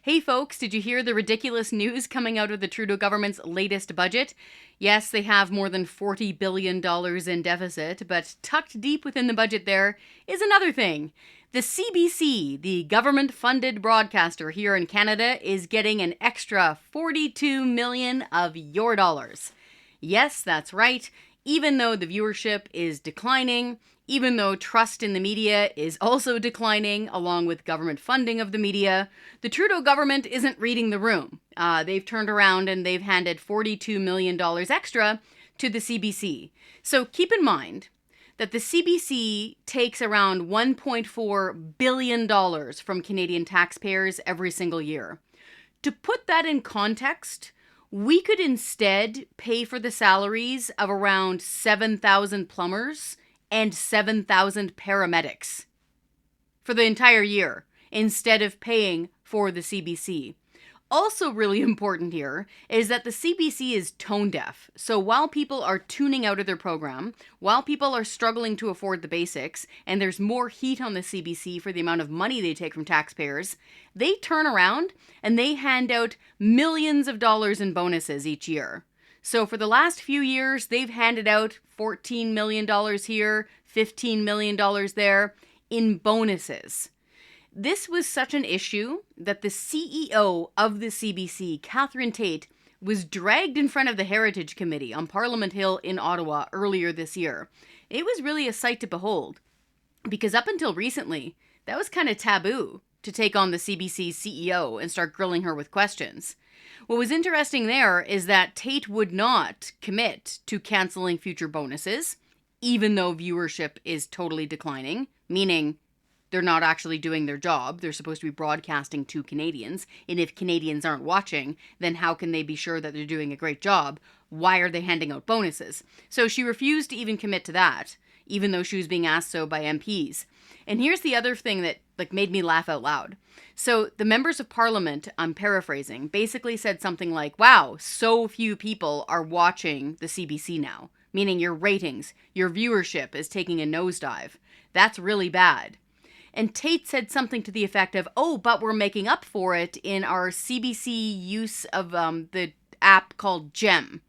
Hey folks, did you hear the ridiculous news coming out of the Trudeau government's latest budget? Yes, they have more than $40 billion in deficit, but tucked deep within the budget there is another thing. The CBC, the government-funded broadcaster here in Canada, is getting an extra $42 million of your dollars. Yes, that's right. Even though the viewership is declining, even though trust in the media is also declining along with government funding of the media, the Trudeau government isn't reading the room. They've turned around and they've handed $42 million extra to the CBC. So keep in mind that the CBC takes around $1.4 billion from Canadian taxpayers every single year. To put that in context, we could instead pay for the salaries of around 7,000 plumbers and 7,000 paramedics for the entire year instead of paying for the CBC. Also really important here is that the CBC is tone deaf. So while people are tuning out of their program, while people are struggling to afford the basics, and there's more heat on the CBC for the amount of money they take from taxpayers, they turn around and they hand out millions of dollars in bonuses each year. So for the last few years, they've handed out $14 million here, $15 million there in bonuses. This was such an issue that the CEO of the CBC, Catherine Tate, was dragged in front of the Heritage Committee on Parliament Hill in Ottawa earlier this year. It was really a sight to behold, because up until recently, that was kind of taboo to take on the CBC CEO and start grilling her with questions. What was interesting there is that Tate would not commit to canceling future bonuses, even though viewership is totally declining, meaning they're not actually doing their job. They're supposed to be broadcasting to Canadians. And if Canadians aren't watching, then how can they be sure that they're doing a great job? Why are they handing out bonuses? So she refused to even commit to that, even though she was being asked so by MPs. And here's the other thing that made me laugh out loud. So the members of Parliament, I'm paraphrasing, basically said something like, wow, so few people are watching the CBC now, meaning your ratings, your viewership is taking a nosedive. That's really bad. And Tate said something to the effect of, oh, but we're making up for it in our CBC use of the app called GEM.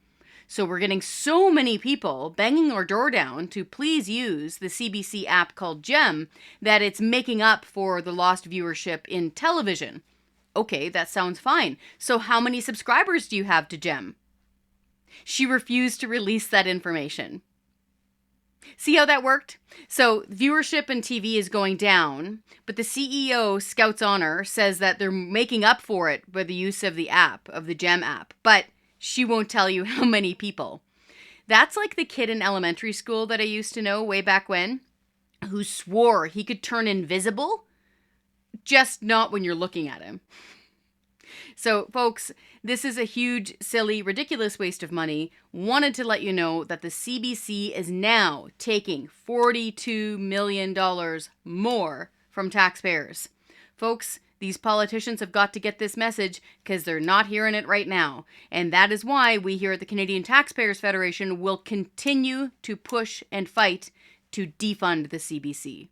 So we're getting so many people banging our door down to please use the CBC app called GEM that it's making up for the lost viewership in television. Okay, that sounds fine. So how many subscribers do you have to GEM? She refused to release that information. See how that worked? So viewership in TV is going down, but the CEO, Scouts Honor, says that they're making up for it by the use of the app, of the GEM app, but she won't tell you how many people. That's like the kid in elementary school that I used to know way back when, who swore he could turn invisible, just not when you're looking at him. So, folks, this is a huge, silly, ridiculous waste of money. Wanted to let you know that the CBC is now taking $42 million more from taxpayers. Folks, these politicians have got to get this message because they're not hearing it right now. And that is why we here at the Canadian Taxpayers Federation will continue to push and fight to defund the CBC.